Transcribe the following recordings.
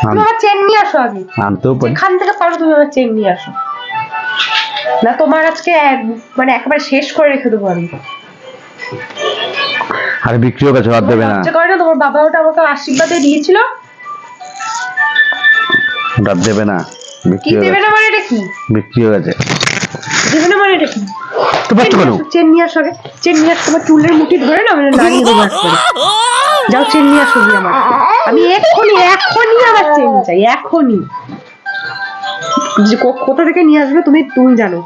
তুমি আমার চেন নিয়ে আসো আগে। আনতেও পারি। এখান থেকে পারো তুমি আমার চেন নিয়ে আসো, না তোমার আজকে মানে একেবারে শেষ করে রেখে দেবো আমি। আরে বিক্রি হয়ে গেছে, আর দেবে না। লজ্জা করে না? তোমার বাবা ওটা আমাকে আশীর্বাদে দিয়েছিল। ওটা দেবে না, কি দেবে না মানে এটা কি? বিক্রি হয়ে গেছে। দেবে না মানে এটা কি? তো বাচ্চা কেন? চেন নিয়ে আসো আগে, চেন নিয়ে আসো। তোমার চুলের মুঠি ধরে না মানে নাড়িয়ে দেবো একবারে। যাও চেন নিয়ে আসো গিয়ে আমার। আমি এক্ষুনি আমার চেন চাই, এখনই। কোথা থেকে নিয়ে আসবে তুমি জানো।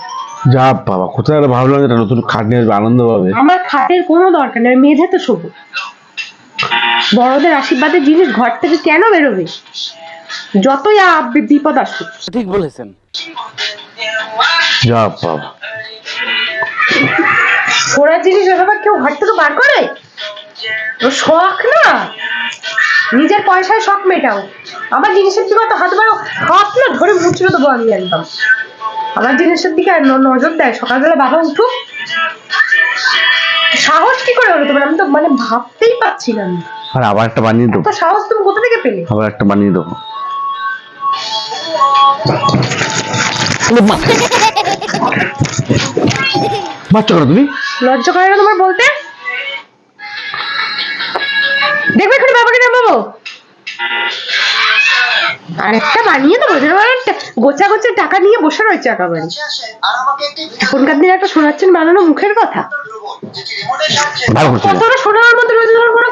যা বাবা, কোথায় ভালো লাগে, নতুন খাট নিয়ে আসবে, আনন্দ পাবে। আমার খাটের কোনো দরকার নেই, মেঝে তো শোবো। বড়দের আশীর্বাদের জিনিস ঘর থেকে কেন বেরোবে, যতই বিপদ আসুক। ঠিক বলেছেন। যা বাবা, ওরা জিনিস এভাবে কেউ ঘর থেকে বার করে? ও শখ না, নিজের পয়সায় শখ মেটাও। আমার জিনিসের দিকে তো হাত বাড়ো, হাত না ধরে মুচড়ে দেবো আমি একদম। আমার জিনিসের দিকে নজর দেয়, সকালবেলা বাবা উঠুক। সাহস কি করে হলো তোমার? আমি তো মানে ভাবতেই পারছি না। আমি আর আবার একটা বানিয়ে দেবো। তো সাহস তুমি কোথা থেকে পেলে? আবার একটা বানিয়ে দেবো। বাচ্চা করো তুমি। লজ্জা করে না তোমার বলতে? দেখবে এখানে বাবাকে নামাবো, আরেকটা বানিয়ে দেবো। গোছা গোছা টাকা নিয়ে বসে রয়েছে একেবারে। এখনকার দিনে একটা শোনাচ্ছেন বানানো মুখের কথা। ভালো করছি না। কতটা শোনার মতো রয়েছে, কোনো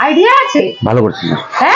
আইডিয়া আছে? ভালো করছি না। হ্যাঁ।